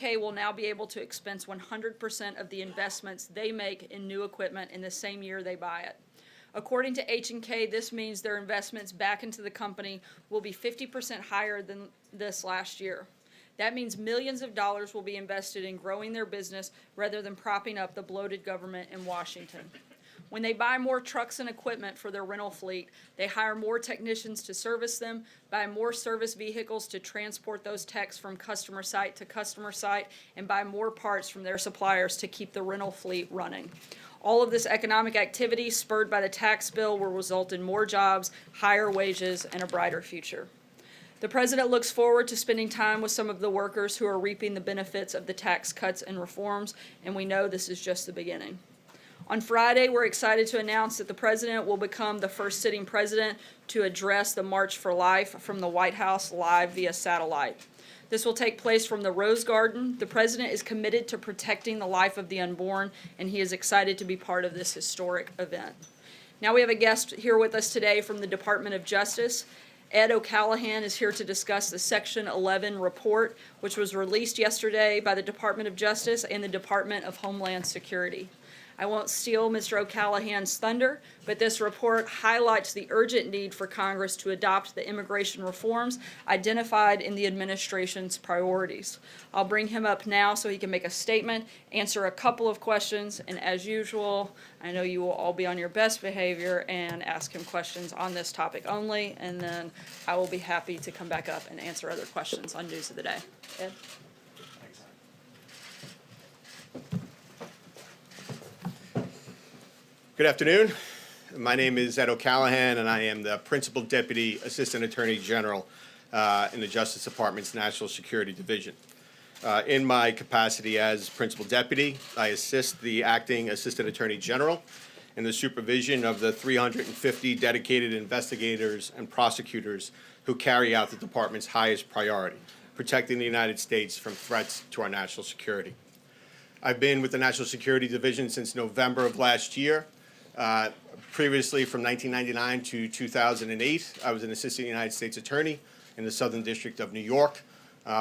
will now be able to expense 100% of the investments they make in new equipment in the same year they buy it. According to H&K, this means their investments back into the company will be 50% higher than this last year. That means millions of dollars will be invested in growing their business rather than propping up the bloated government in Washington. When they buy more trucks and equipment for their rental fleet, they hire more technicians to service them, buy more service vehicles to transport those techs from customer site to customer site, and buy more parts from their suppliers to keep the rental fleet running. All of this economic activity, spurred by the tax bill, will result in more jobs, higher wages, and a brighter future. The President looks forward to spending time with some of the workers who are reaping the benefits of the tax cuts and reforms, and we know this is just the beginning. On Friday, we're excited to announce that the President will become the first sitting president to address the March for Life from the White House live via satellite. This will take place from the Rose Garden. The President is committed to protecting the life of the unborn, and he is excited to be part of this historic event. Now we have a guest here with us today from the Department of Justice. Ed O'Callahan is here to discuss the Section 11 report, which was released yesterday by the Department of Justice and the Department of Homeland Security. I won't steal Mr. O'Callahan's thunder, but this report highlights the urgent need for Congress to adopt the immigration reforms identified in the administration's priorities. I'll bring him up now so he can make a statement, answer a couple of questions, and as usual, I know you will all be on your best behavior and ask him questions on this topic only, and then I will be happy to come back up and answer other questions on News of the Day. Ed? Good afternoon. My name is Ed O'Callahan, and I am the Principal Deputy Assistant Attorney General in the Justice Department's National Security Division. In my capacity as Principal Deputy, I assist the Acting Assistant Attorney General in the supervision of the 350 dedicated investigators and prosecutors who carry out the Department's highest priority, protecting the United States from threats to our national security. I've been with the National Security Division since November of last year. Previously, from 1999 to 2008, I was an Assistant United States Attorney in the Southern District of New York.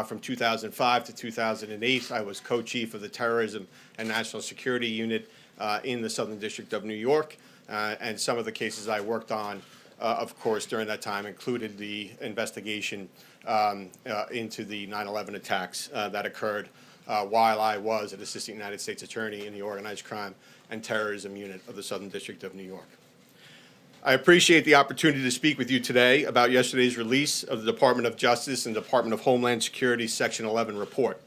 From 2005 to 2008, I was co-chief of the Terrorism and National Security Unit in the Southern District of New York. And some of the cases I worked on, of course, during that time included the investigation into the 9/11 attacks that occurred while I was an Assistant United States Attorney in the Organized Crime and Terrorism Unit of the Southern District of New York. I appreciate the opportunity to speak with you today about yesterday's release of the Department of Justice and Department of Homeland Security Section 11 report.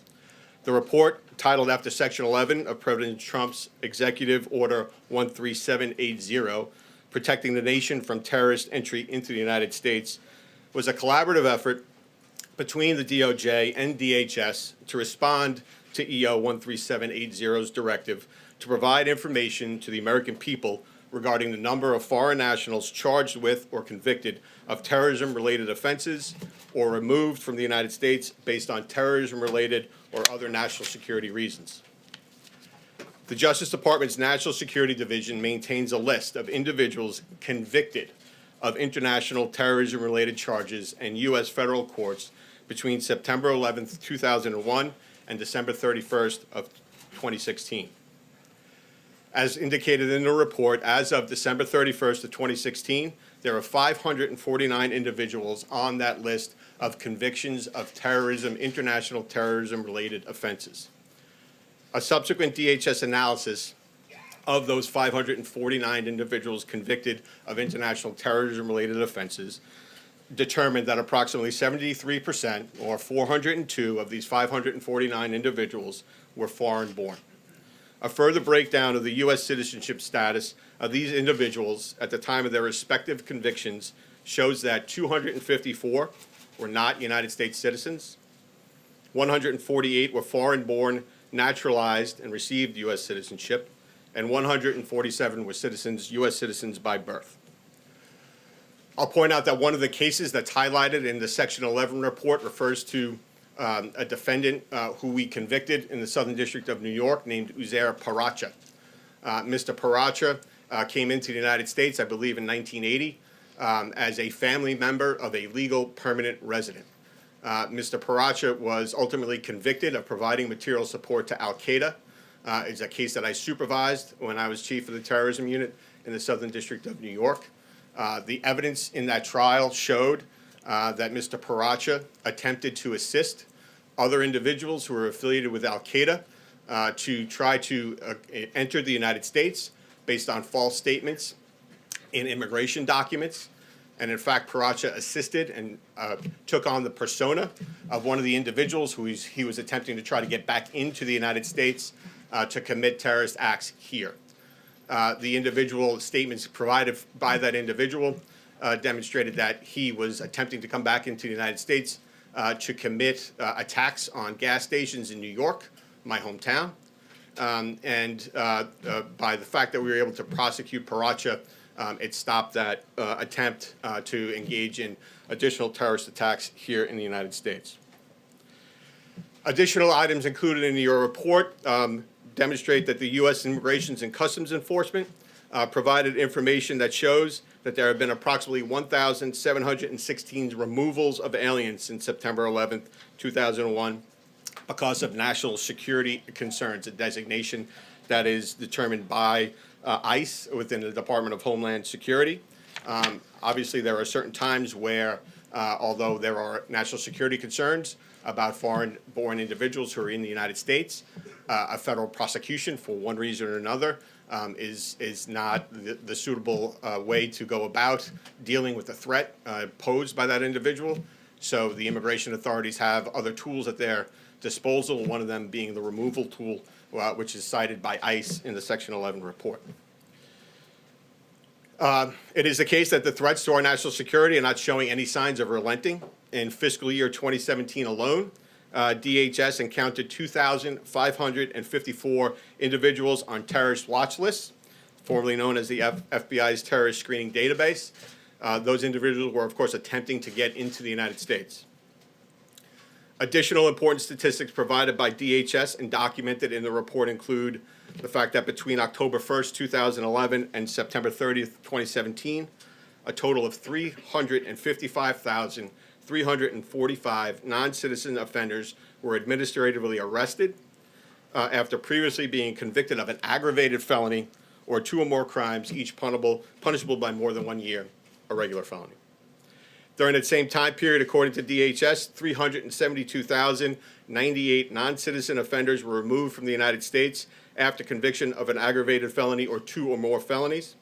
The report, titled after Section 11 of President Trump's Executive Order 13780, Protecting the Nation from Terrorist Entry into the United States, was a collaborative effort between the DOJ and DHS to respond to EO 13780's directive to provide information to the American people regarding the number of foreign nationals charged with or convicted of terrorism-related offenses or removed from the United States based on terrorism-related or other national security reasons. The Justice Department's National Security Division maintains a list of individuals convicted of international terrorism-related charges in U.S. federal courts between September 11th, 2001 and December 31st of 2016. As indicated in the report, as of December 31st of 2016, there are 549 individuals on that list of convictions of terrorism, international terrorism-related offenses. A subsequent DHS analysis of those 549 individuals convicted of international terrorism-related offenses determined that approximately 73%, or 402 of these 549 individuals, were foreign-born. A further breakdown of the U.S. citizenship status of these individuals at the time of their respective convictions shows that 254 were not United States citizens, 148 were foreign-born, naturalized, and received U.S. citizenship, and 147 were citizens, U.S. citizens by birth. I'll point out that one of the cases that's highlighted in the Section 11 report refers to a defendant who we convicted in the Southern District of New York named Uzair Paracha. Mr. Paracha came into the United States, I believe, in 1980 as a family member of a legal permanent resident. Mr. Paracha was ultimately convicted of providing material support to Al-Qaeda. It's a case that I supervised when I was chief of the terrorism unit in the Southern District of New York. The evidence in that trial showed that Mr. Paracha attempted to assist other individuals who were affiliated with Al-Qaeda to try to enter the United States based on false statements in immigration documents. And in fact, Paracha assisted and took on the persona of one of the individuals who he was attempting to try to get back into the United States to commit terrorist acts here. The individual statements provided by that individual demonstrated that he was attempting to come back into the United States to commit attacks on gas stations in New York, my hometown. By the fact that we were able to prosecute Paracha, it stopped that attempt to engage in additional terrorist attacks here in the United States. Additional items included in your report demonstrate that the U.S. Immigration and Customs Enforcement provided information that shows that there have been approximately 1,716 removals of aliens since September 11th, 2001, because of national security concerns, a designation that is determined by ICE within the Department of Homeland Security. Obviously, there are certain times where, although there are national security concerns about foreign-born individuals who are in the United States, a federal prosecution, for one reason or another, is not the suitable way to go about dealing with the threat posed by that individual. So the immigration authorities have other tools at their disposal, one of them being the removal tool, which is cited by ICE in the Section 11 report. It is the case that the threats to our national security are not showing any signs of relenting. In fiscal year 2017 alone, DHS encountered 2,554 individuals on terrorist watch lists, formerly known as the FBI's terrorist screening database. Those individuals were, of course, attempting to get into the United States. Additional important statistics provided by DHS and documented in the report include the fact that between October 1st, 2011 and September 30th, 2017, a total of 355,345 non-citizen offenders were administratively arrested after previously being convicted of an aggravated felony or two or more crimes, each punishable by more than 1 year, a regular felony. During that same time period, according to DHS, 372,098 non-citizen offenders were removed from the United States after conviction of an aggravated felony or two or more felonies.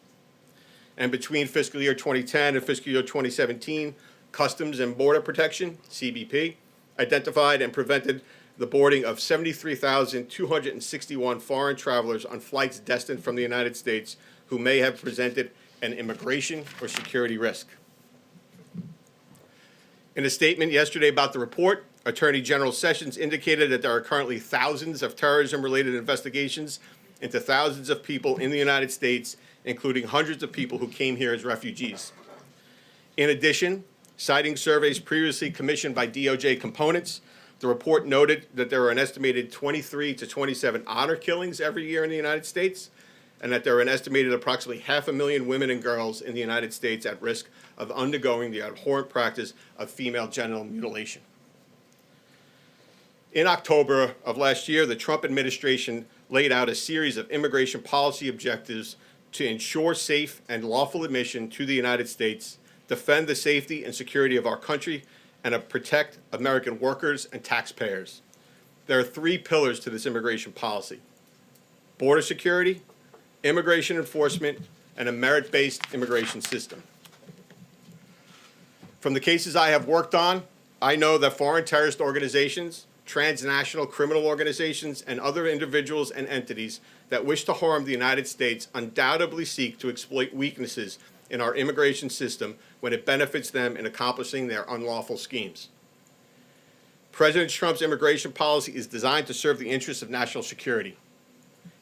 And between fiscal year 2010 and fiscal year 2017, Customs and Border Protection, CBP, identified and prevented the boarding of 73,261 foreign travelers on flights destined from the United States who may have presented an immigration or security risk. In a statement yesterday about the report, Attorney General Sessions indicated that there are currently thousands of terrorism-related investigations into thousands of people in the United States, including hundreds of people who came here as refugees. In addition, citing surveys previously commissioned by DOJ components, the report noted that there are an estimated 23 to 27 honor killings every year in the United States, and that there are an estimated approximately 500,000 women and girls in the United States at risk of undergoing the abhorrent practice of female genital mutilation. In October of last year, the Trump administration laid out a series of immigration policy objectives to ensure safe and lawful admission to the United States, defend the safety and security of our country, and to protect American workers and taxpayers. There are three pillars to this immigration policy: border security, immigration enforcement, and a merit-based immigration system. From the cases I have worked on, I know that foreign terrorist organizations, transnational criminal organizations, and other individuals and entities that wish to harm the United States undoubtedly seek to exploit weaknesses in our immigration system when it benefits them in accomplishing their unlawful schemes. President Trump's immigration policy is designed to serve the interests of national security.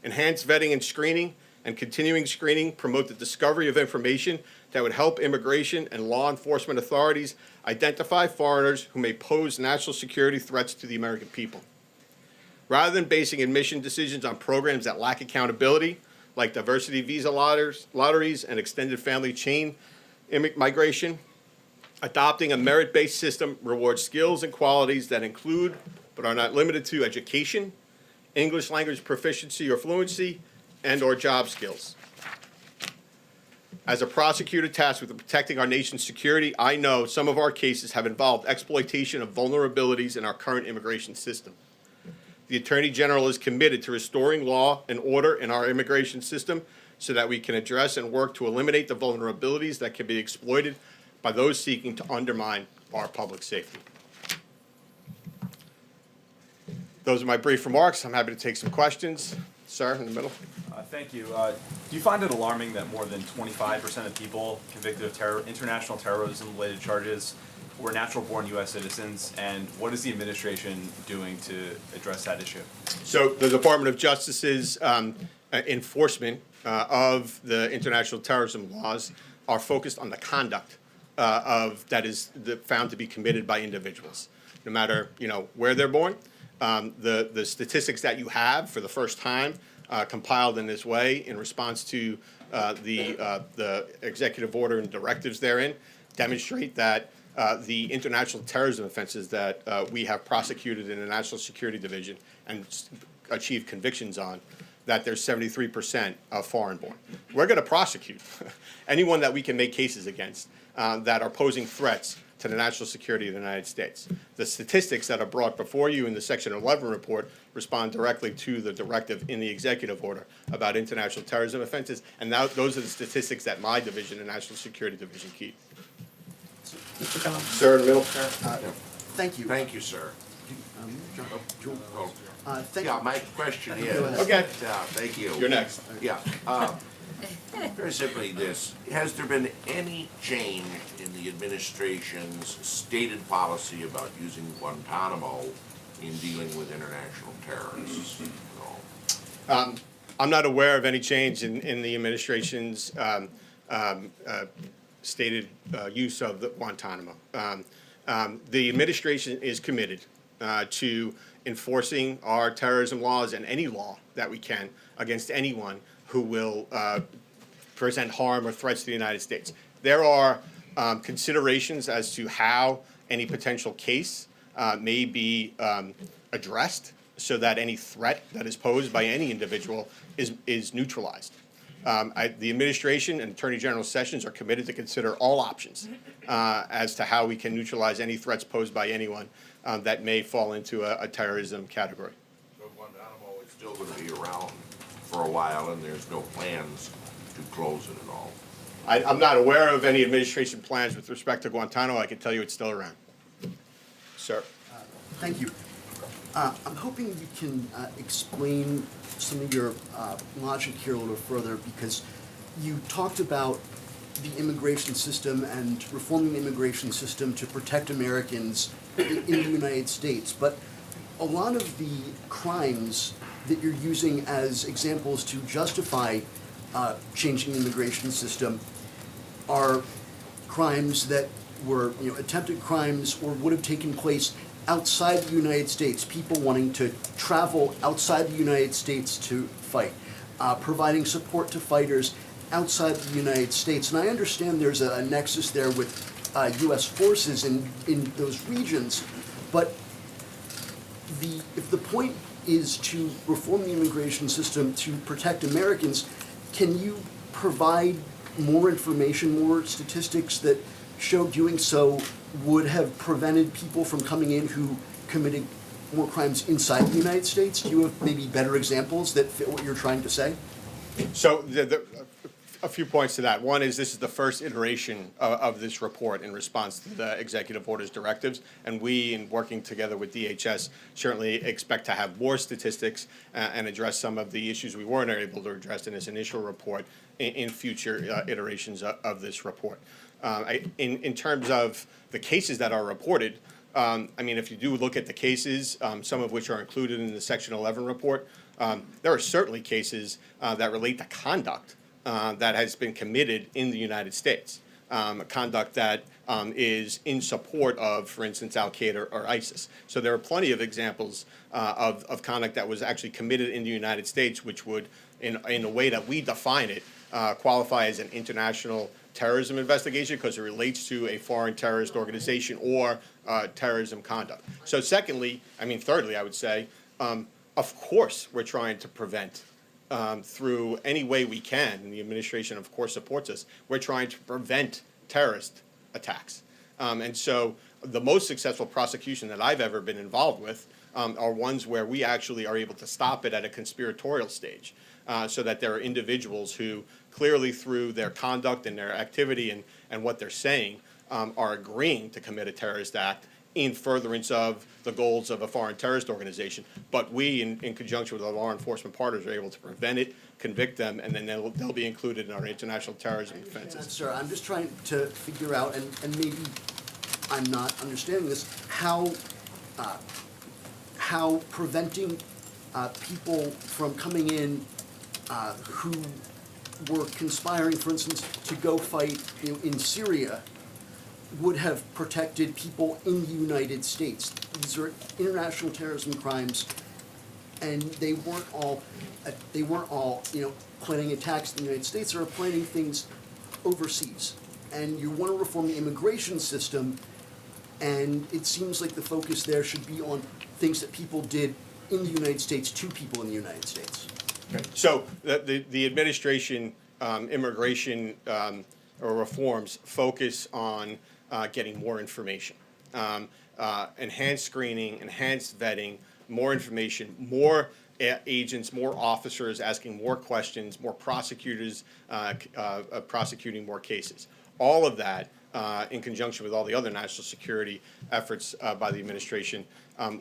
Enhanced vetting and screening and continuing screening promote the discovery of information that would help immigration and law enforcement authorities identify foreigners who may pose national security threats to the American people. Rather than basing admission decisions on programs that lack accountability, like diversity visa lotteries and extended family chain migration, Adopting a merit-based system rewards skills and qualities that include, but are not limited to, education, English language proficiency or fluency, and/or job skills. As a prosecutor tasked with protecting our nation's security, I know some of our cases have involved exploitation of vulnerabilities in our current immigration system. The Attorney General is committed to restoring law and order in our immigration system so that we can address and work to eliminate the vulnerabilities that can be exploited by those seeking to undermine our public safety. Those are my brief remarks. I'm happy to take some questions. Sir, in the middle. Thank you. Do you find it alarming that more than 25% of people convicted of international terrorism-related charges were natural-born U.S. citizens, and what is the administration doing to address that issue? So the Department of Justice's enforcement of the international terrorism laws are focused on the conduct that is found to be committed by individuals, no matter where they're born. The statistics that you have for the first time compiled in this way in response to the executive order and directives therein demonstrate that the international terrorism offenses that we have prosecuted in the National Security Division and achieved convictions on, that there's 73% of foreign-born. We're going to prosecute anyone that we can make cases against that are posing threats to the national security of the United States. The statistics that are brought before you in the Section 11 report respond directly to the directive in the executive order about international terrorism offenses, and now those are the statistics that my division, the National Security Division, keep. Mr. Collins. Sir, in the middle. Thank you. Thank you, sir. Thank Yeah, you. my question is. Okay. Yeah, thank you. You're next. Yeah. Very simply this, has there been any change in the administration's stated policy about using Guantanamo in dealing with international terrorists? No. I'm not aware of any change in the administration's stated use of the Guantanamo. The administration is committed to enforcing our terrorism laws and any law that we can against anyone who will present harm or threats to the United States. There are considerations as to how any potential case may be addressed so that any threat that is posed by any individual is neutralized. The administration and Attorney General Sessions are committed to consider all options as to how we can neutralize any threats posed by anyone that may fall into a terrorism category. So Guantanamo is still going to be around for a while, and there's no plans to close it at all? I'm not aware of any administration plans with respect to Guantanamo. I can tell you it's still around. Sir. Thank you. I'm hoping you can explain some of your logic here a little further, because you talked about the immigration system and reforming the immigration system to protect Americans in the United States. But a lot of the crimes that you're using as examples to justify changing the immigration system are crimes that were attempted crimes or would have taken place outside the United States, people wanting to travel outside the United States to fight, providing support to fighters outside the United States. And I understand there's a nexus there with U.S. forces in those regions, but if the point is to reform the immigration system to protect Americans, can you provide more information, more statistics that show doing so would have prevented people from coming in who committed more crimes inside the United States? Do you have maybe better examples that fit what you're trying to say? So a few points to that. One is this is the first iteration of this report in response to the executive order's directives, and we, in working together with DHS, certainly expect to have more statistics and address some of the issues we weren't able to address in this initial report in future iterations of this report. In terms of the cases that are reported, I mean, if you do look at the cases, some of which are included in the Section 11 report, there are certainly cases that relate to conduct that has been committed in the United States, conduct that is in support of, for instance, Al-Qaeda or ISIS. So there are plenty of examples of conduct that was actually committed in the United States, which would, in the way that we define it, qualify as an international terrorism investigation because it relates to a foreign terrorist organization or terrorism conduct. So thirdly, I would say, of course, we're trying to prevent through any way we can, and the administration, of course, supports us. We're trying to prevent terrorist attacks. And so the most successful prosecution that I've ever been involved with are ones where we actually are able to stop it at a conspiratorial stage, so that there are individuals who clearly through their conduct and their activity and what they're saying are agreeing to commit a terrorist act in furtherance of the goals of a foreign terrorist organization. But we, in conjunction with our law enforcement partners, are able to prevent it, convict them, and then they'll be included in our international terrorism offenses. Sir, I'm just trying to figure out, and maybe I'm not understanding this, how preventing people from coming in who were conspiring, for instance, to go fight in Syria would have protected people in the United States. These are international terrorism crimes, and they weren't all planning attacks in the United States. They were planning things overseas. And you want to reform the immigration system, and it seems like the focus there should be on things that people did in the United States to people in the United States. So the administration immigration or reforms focus on getting more information, enhanced screening, enhanced vetting, more information, more agents, more officers asking more questions, more prosecutors prosecuting more cases. All of that, in conjunction with all the other national security efforts by the administration,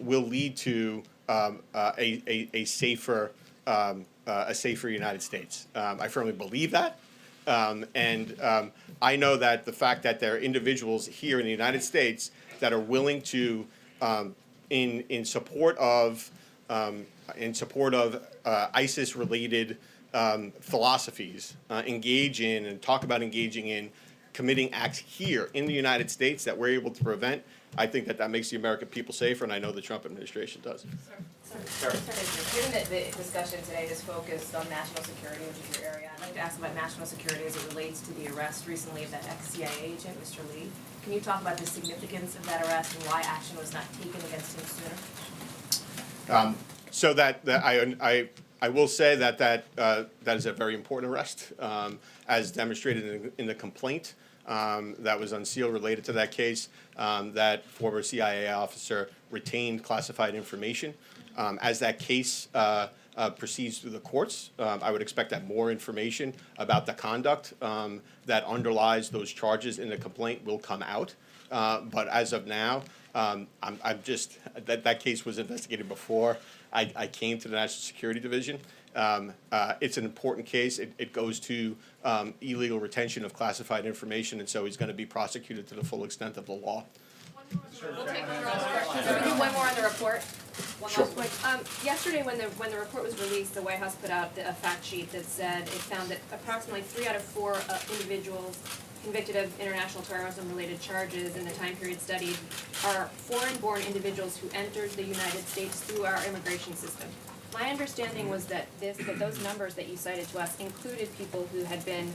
will lead to a safer United States. I firmly believe that. I know that the fact that there are individuals here in the United States that are willing to, in support of ISIS-related philosophies, engage in and talk about engaging in committing acts here in the United States that we're able to prevent, I think that makes the American people safer, and I know the Trump administration does. Given that the discussion today is focused on national security, which is your area, I'd like to ask about national security as it relates to the arrest recently of that ex-CIA agent, Mr. Lee. Can you talk about the significance of that arrest and why action was not taken against him sooner? So I will say that is a very important arrest, as demonstrated in the complaint that was unsealed related to that case. That former CIA officer retained classified information. As that case proceeds through the courts, I would expect that more information about the conduct that underlies those charges in the complaint will come out. But as of now, I'm just that case was investigated before I came to the National Security Division. It's an important case. It goes to illegal retention of classified information, and so he's going to be prosecuted to the full extent of the law. We'll take one more question. Can we do one more on the report? One Sure. last point. Yesterday, when the report was released, the White House put out a fact sheet that said it found that approximately 3 out of 4 individuals convicted of international terrorism-related charges in the time period studied are foreign-born individuals who entered the United States through our immigration system. My understanding was that those numbers that you cited to us included people who had been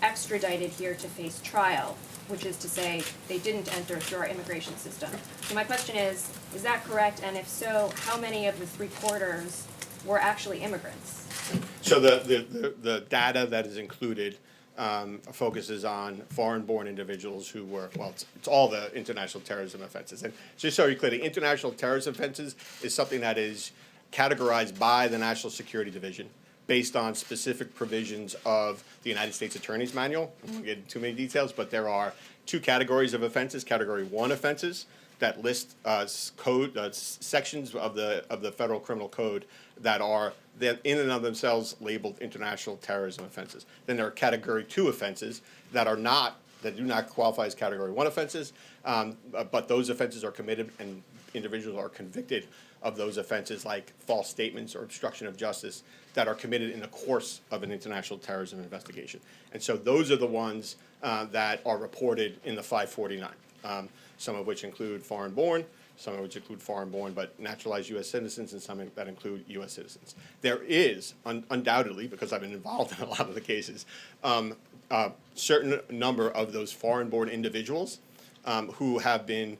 extradited here to face trial, which is to say they didn't enter through our immigration system. So my question is that correct? And if so, how many of the 3/4 were actually immigrants? So the data that is included focuses on foreign-born individuals who were, it's all the international terrorism offenses. And just so you're clear, the international terrorism offenses is something that is categorized by the National Security Division based on specific provisions of the United States Attorney's Manual. I won't get into too many details, but there are 2 categories of offenses. Category 1 offenses that list sections of the Federal Criminal Code that are in and of themselves labeled international terrorism offenses. Then there are Category 2 offenses that do not qualify as Category 1 offenses, but those offenses are committed and individuals are convicted of those offenses like false statements or obstruction of justice that are committed in the course of an international terrorism investigation. And so those are the ones that are reported in the 549, some of which include foreign-born, some of which include foreign-born but naturalized U.S. citizens, and some that include U.S. citizens. There is, undoubtedly, because I've been involved in a lot of the cases, certain number of those foreign-born individuals who have been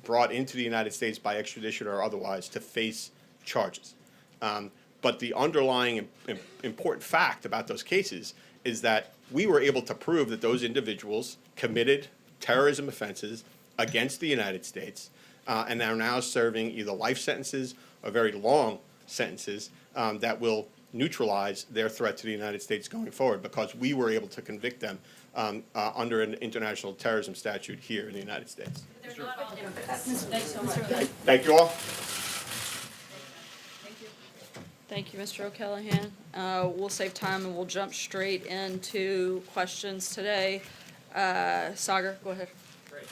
brought into the United States by extradition or otherwise to face charges. But the underlying important fact about those cases is that we were able to prove that those individuals committed terrorism offenses against the United States and are now serving either life sentences or very long sentences that will neutralize their threat to the United States going forward, because we were able to convict them under an international terrorism statute here in the United States. They're not all immigrants. Thanks so much. Thank you all. Thank you, Mr. O'Callahan. We'll save time and we'll jump straight into questions today. Sagar, go ahead. Great.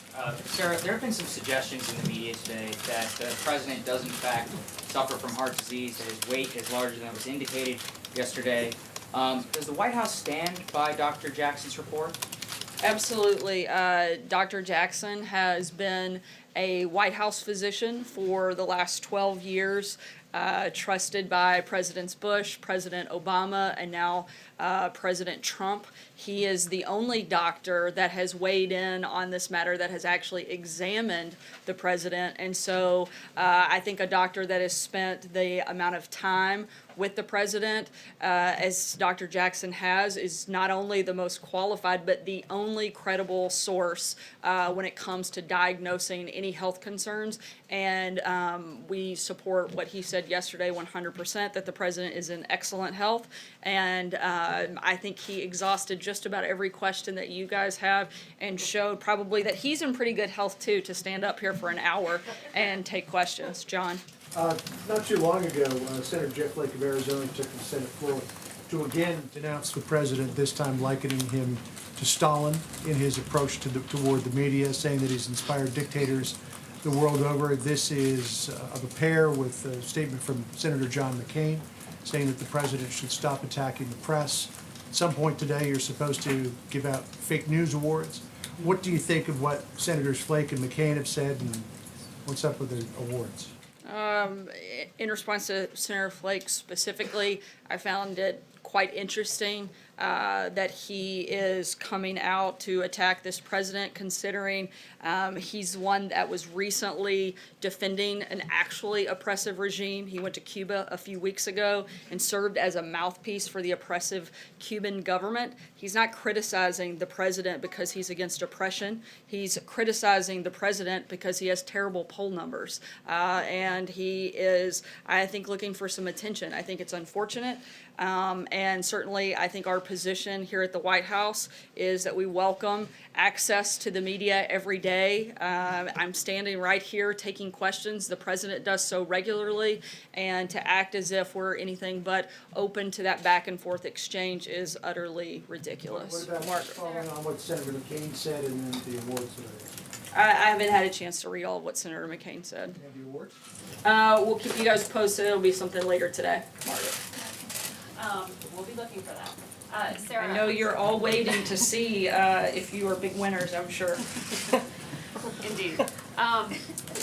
Sarah, there have been some suggestions in the media today that the president does in fact suffer from heart disease, that his weight is larger than was indicated yesterday. Does the White House stand by Dr. Jackson's report? Absolutely. Dr. Jackson has been a White House physician for the last 12 years, trusted by Presidents Bush, President Obama, and now President Trump. He is the only doctor that has weighed in on this matter, that has actually examined the president. And so I think a doctor that has spent the amount of time with the president, as Dr. Jackson has, is not only the most qualified, but the only credible source when it comes to diagnosing any health concerns. And we support what he said yesterday 100%, that the president is in excellent health. And I think he exhausted just about every question that you guys have and showed probably that he's in pretty good health too, to stand up here for an hour and take questions. John? Not too long ago, Senator Jeff Flake of Arizona took the Senate floor to again denounce the president, this time likening him to Stalin in his approach toward the media, saying that he's inspired dictators the world over. This is of a pair with a statement from Senator John McCain, saying that the president should stop attacking the press. At some point today, you're supposed to give out fake news awards. What do you think of what Senators Flake and McCain have said, and what's up with the awards? In response to Senator Flake specifically, I found it quite interesting that he is coming out to attack this president, considering he's one that was recently defending an actually oppressive regime. He went to Cuba a few weeks ago and served as a mouthpiece for the oppressive Cuban government. He's not criticizing the president because he's against oppression. He's criticizing the president because he has terrible poll numbers. And he is, I think, looking for some attention. I think it's unfortunate. And certainly, I think our position here at the White House is that we welcome access to the media every day. I'm standing right here taking questions. The president does so regularly, and to act as if we're anything but open to that back and forth exchange is utterly ridiculous. What about Margaret? following on what Senator McCain said and then the awards today? I haven't had a chance to read all of what Senator McCain said. And the awards? We'll keep you guys posted. It'll be something later today. Margaret. We'll be looking for that. Sarah. I know you're all waiting to see if you are big winners, I'm sure. Indeed.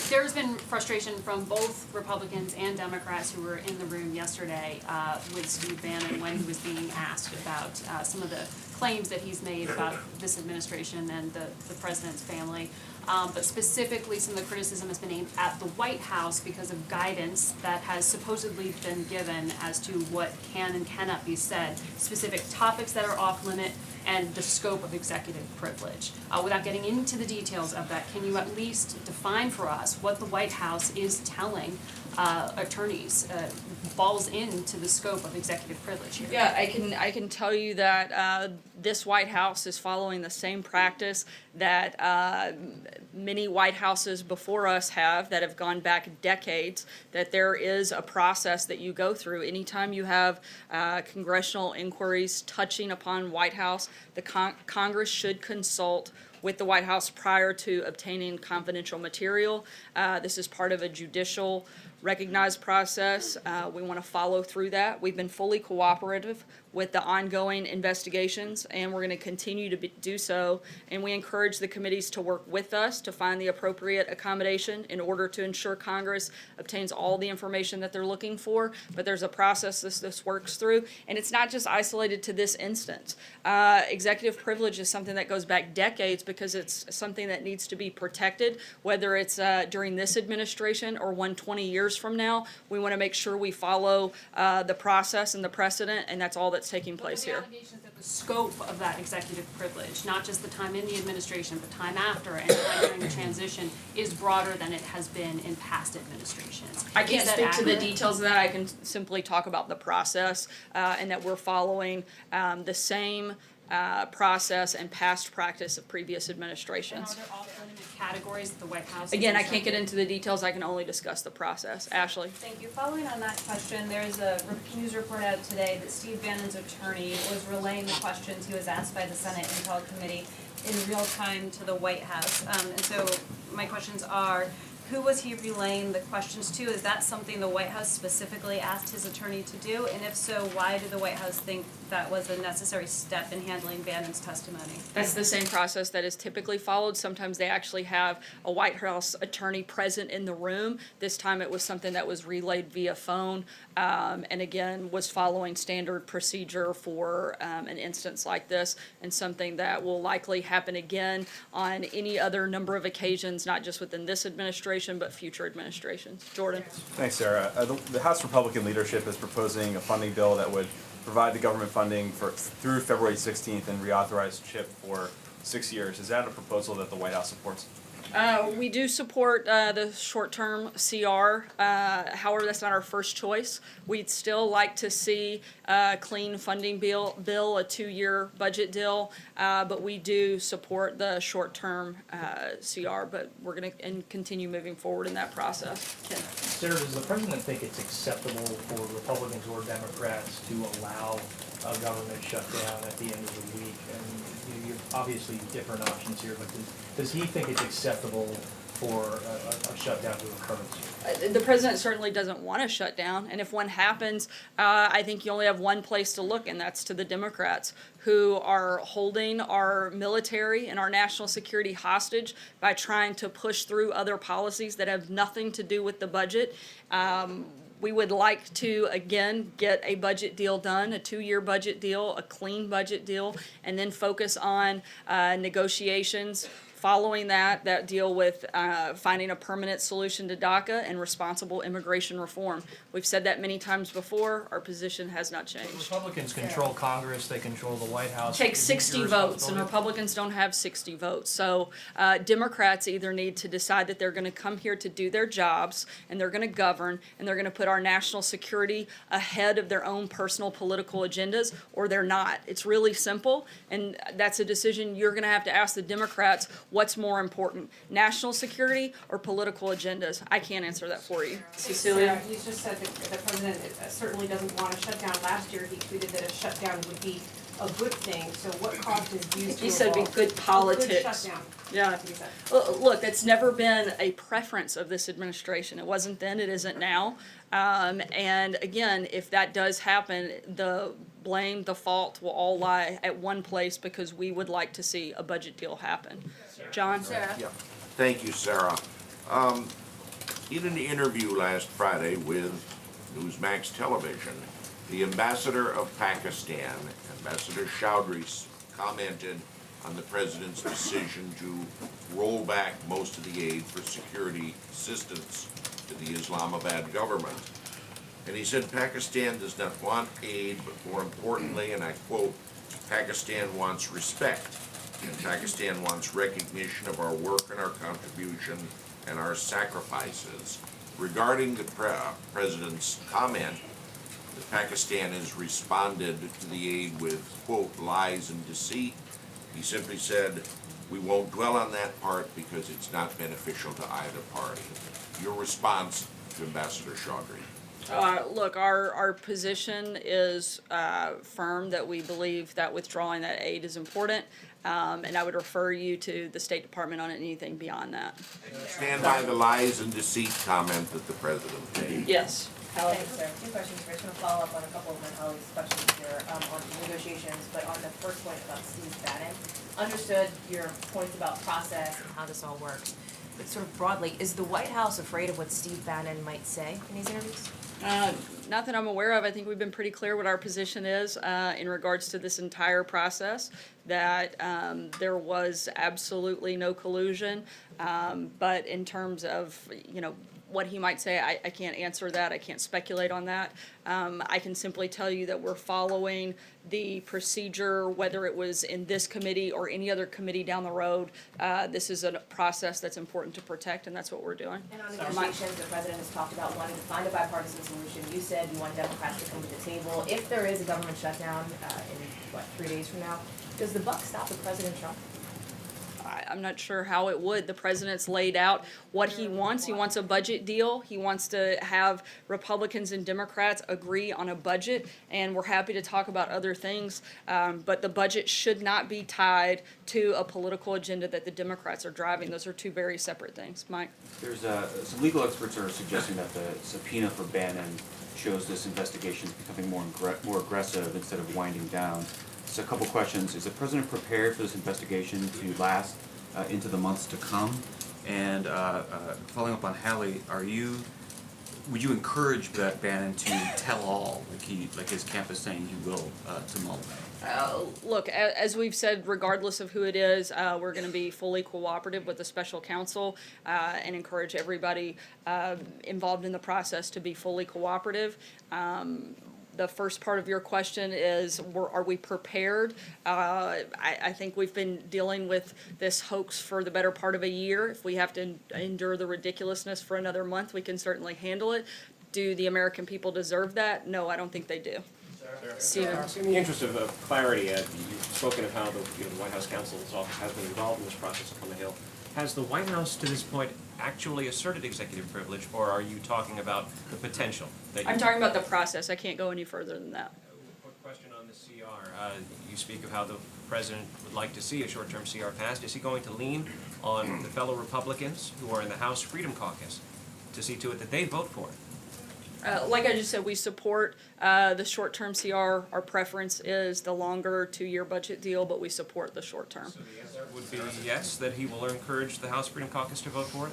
There's been frustration from both Republicans and Democrats who were in the room yesterday with Steve Bannon when he was being asked about some of the claims that he's made about this administration and the president's family. But specifically, some of the criticism has been aimed at the White House because of guidance that has supposedly been given as to what can and cannot be said, specific topics that are off limit, and the scope of executive privilege. Without getting into the details of that, can you at least define for us what the White House is telling attorneys falls into the scope of executive privilege here? Yeah, I can tell you that this White House is following the same practice that many White Houses before us have, that have gone back decades, that there is a process that you go through. Anytime you have congressional inquiries touching upon White House, the Congress should consult with the White House prior to obtaining confidential material. This is part of a judicial recognized process. We want to follow through that. We've been fully cooperative with the ongoing investigations, and we're going to continue to do so. And we encourage the committees to work with us to find the appropriate accommodation in order to ensure Congress obtains all the information that they're looking for. But there's a process this works through, and it's not just isolated to this instance. Executive privilege is something that goes back decades because it's something that needs to be protected, whether it's during this administration or 20 years from now. We want to make sure we follow the process and the precedent, and that's all that's taking place here. But the allegations that the scope of that executive privilege, not just the time in the administration, but time after and time during the transition, is broader than it has been in past administrations. I can't Is that speak to the accurate? details of that. I can simply talk about the process and that we're following the same process and past practice of previous And administrations. are there off-limit categories that the White House has Again, I can't get instructed? into the details. I can only discuss the process. Ashley? Thank you. Following on that question, there's a news report out today that Steve Bannon's attorney was relaying the questions he was asked by the Senate Intel Committee in real time to the White House. And so my questions are, who was he relaying the questions to? Is that something the White House specifically asked his attorney to do? And if so, why did the White House think that was a necessary step in handling Bannon's testimony? That's the same process that is typically followed. Sometimes they actually have a White House attorney present in the room. This time it was something that was relayed via phone, and again, was following standard procedure for an instance like this, and something that will likely happen again on any other number of occasions, not just within this administration, but future administrations. Jordan? Thanks, Sarah. The House Republican leadership is proposing a funding bill that would provide the government funding through February 16th and reauthorize CHIP for 6 years. Is that a proposal that the White House supports? We do support the short-term CR. However, that's not our first choice. We'd still like to see a clean funding bill, a 2-year budget deal, but we do support the short-term CR, but we're going to continue moving forward in that process. Ken? Sarah, does the president think it's acceptable for Republicans or Democrats to allow a government shutdown at the end of the week? And you obviously different options here, but does he think it's acceptable for a shutdown to occur? The president certainly doesn't want to shut down, and if one happens, I think you only have one place to look, and that's to the Democrats, who are holding our military and our national security hostage by trying to push through other policies that have nothing to do with the budget. We would like to, again, get a budget deal done, a 2-year budget deal, a clean budget deal, and then focus on negotiations. Following that deal with finding a permanent solution to DACA and responsible immigration reform. We've said that many times before. Our position has not changed. Republicans control Congress, they control the White House. Take Is it 60 your votes, and responsibility? Republicans don't have 60 votes. So Democrats either need to decide that they're going to come here to do their jobs, and they're going to govern, and they're going to put our national security ahead of their own personal political agendas, or they're not. It's really simple, and that's a decision you're going to have to ask the Democrats. What's more important, national security or political agendas? I can't answer that for you. Cecilia? You just said that the president certainly doesn't want a shutdown. Last year, he tweeted that a shutdown would be a good thing. So what caused his views to He said it'd be good politics. Good shutdown. Yeah. That's what he said. Look, it's never been a preference of this administration. It wasn't then, it isn't now. And again, if that does happen, the blame, the fault will all lie at one place because we would like to see a budget deal happen. John? Sarah? Yeah, thank you, Sarah. In an interview last Friday with Newsmax Television, the ambassador of Pakistan, Ambassador Chowdhury, commented on the president's decision to roll back most of the aid for security assistance to the Islamabad government. And he said Pakistan does not want aid, but more importantly, and I quote, Pakistan wants respect. And Pakistan wants recognition of our work and our contribution and our sacrifices. Regarding the president's comment that Pakistan has responded to the aid with, quote, lies and deceit, he simply said, we won't dwell on that part because it's not beneficial to either party. Your response to Ambassador Chowdhury? Look, our position is firm that we believe that withdrawing that aid is important. And I would refer you to the State Department on anything beyond that. Stand by the lies and deceit comment that the president made. Yes. Thanks, sir. Two questions. First, I'm going to follow up on a couple of my colleagues' questions here on negotiations, but on the first point about Steve Bannon. Understood your points about process and how this all works. But sort of broadly, is the White House afraid of what Steve Bannon might say in these interviews? Not that I'm aware of. I think we've been pretty clear what our position is in regards to this entire process, that there was absolutely no collusion. But in terms of, what he might say, I can't answer that. I can't speculate on that. I can simply tell you that we're following the procedure, whether it was in this committee or any other committee down the road. This is a process that's important to protect, and that's what we're doing. And on negotiations, the president has talked about wanting to find a bipartisan solution. You said you want Democrats to come to the table. If there is a government shutdown in, 3 days from now, does the buck stop with President Trump? I'm not sure how it would. The president's laid out what he wants. He wants a budget deal. He wants to have Republicans and Democrats agree on a budget, and we're happy to talk about other things. But the budget should not be tied to a political agenda that the Democrats are driving. Those are two very separate things. Mike? There's some legal experts are suggesting that the subpoena for Bannon shows this investigation is becoming more aggressive instead of winding down. So a couple questions. Is the president prepared for this investigation to last into the months to come? And following up on Hallie, would you encourage Bannon to tell all, like his camp is saying he will, to Mueller? Look, as we've said, regardless of who it is, we're going to be fully cooperative with the special counsel and encourage everybody involved in the process to be fully cooperative. The first part of your question is, are we prepared? I think we've been dealing with this hoax for the better part of a year. If we have to endure the ridiculous's for another month, we can certainly handle it. Do the American people deserve that? No, I don't think they do. Steven? In the interest of clarity, you've spoken of how the White House counsel's office has been involved in this process on the Hill. Has the White House, to this point, actually asserted executive privilege, or are you talking about the potential? I'm talking about the process. I can't go any further than that. Quick question on the CR. You speak of how the president would like to see a short-term CR passed. Is he going to lean on the fellow Republicans who are in the House Freedom Caucus to see to it that they vote for it? Like I just said, we support the short-term CR. Our preference is the longer 2-year budget deal, but we support the short-term. So the answer would be yes, that he will encourage the House Freedom Caucus to vote for it?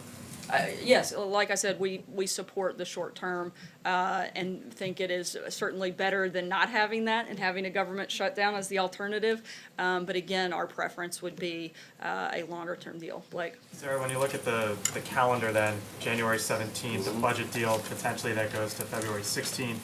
Yes, like I said, we support the short-term and think it is certainly better than not having that and having a government shutdown as the alternative. But again, our preference would be a longer-term deal. Blake? Sarah, when you look at the calendar then, January 17th, the budget deal potentially that goes to February 16th,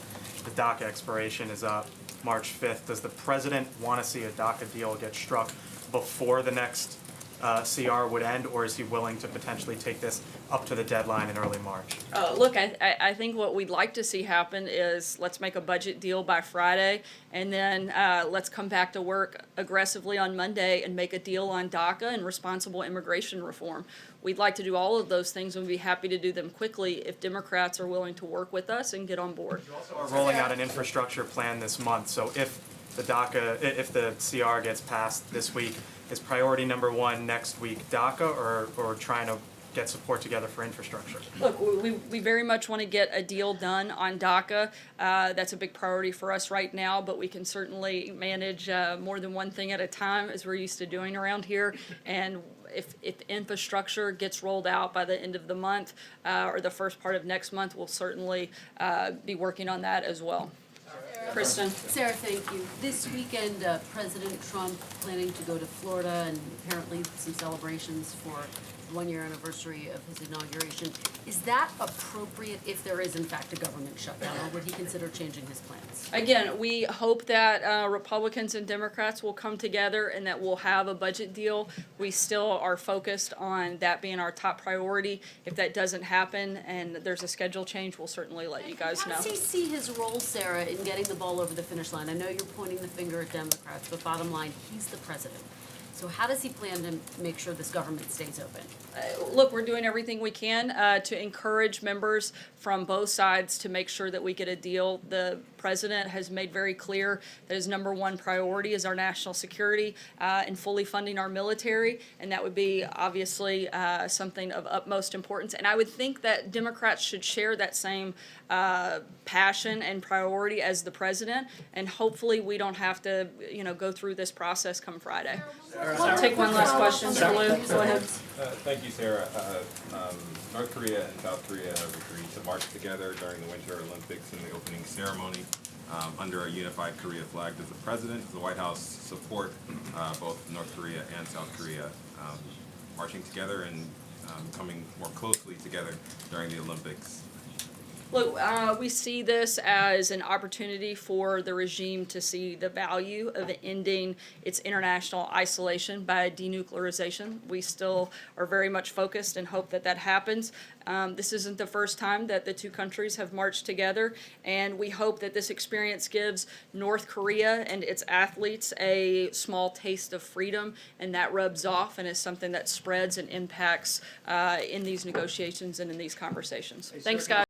the DACA expiration is up March 5th. Does the president want to see a DACA deal get struck before the next CR would end, or is he willing to potentially take this up to the deadline in early March? Look, I think what we'd like to see happen is let's make a budget deal by Friday, and then let's come back to work aggressively on Monday and make a deal on DACA and responsible immigration reform. We'd like to do all of those things, and we'd be happy to do them quickly if Democrats are willing to work with us and get on board. You also are rolling out an infrastructure plan this month, so if the CR gets passed this week, is priority number one next week DACA or trying to get support together for infrastructure? Look, we very much want to get a deal done on DACA. That's a big priority for us right now, but we can certainly manage more than one thing at a time, as we're used to doing around here. And if infrastructure gets rolled out by the end of the month or the first part of next month, we'll certainly be working on that as well. Kristen. Sarah, thank you. This weekend, President Trump planning to go to Florida and apparently some celebrations for the 1-year anniversary of his inauguration. Is that appropriate if there is in fact a government shutdown, or would he consider changing his plans? Again, we hope that Republicans and Democrats will come together and that we'll have a budget deal. We still are focused on that being our top priority. If that doesn't happen and there's a schedule change, we'll certainly let you guys know. How does he see his role, Sarah, in getting the ball over the finish line? I know you're pointing the finger at Democrats, but bottom line, he's the president. So how does he plan to make sure this government stays open? Look, we're doing everything we can to encourage members from both sides to make sure that we get a deal. The president has made very clear that his number one priority is our national security and fully funding our military, and that would be obviously something of utmost importance. And I would think that Democrats should share that same passion and priority as the president, and hopefully we don't have to, go through this process come Friday. I'll take one last question. Lou, go ahead. Thank you, Sarah. North Korea and South Korea have agreed to march together during the Winter Olympics in the opening ceremony under a unified Korea flag. Does the President, does the White House support both North Korea and South Korea marching together and coming more closely together during the Olympics? Look, we see this as an opportunity for the regime to see the value of ending its international isolation by denuclearization. We still are very much focused and hope that that happens. This isn't the first time that the two countries have marched together, and we hope that this experience gives North Korea and its athletes a small taste of freedom, and that rubs off and is something that spreads and impacts in these negotiations and in these conversations. Thanks, guys.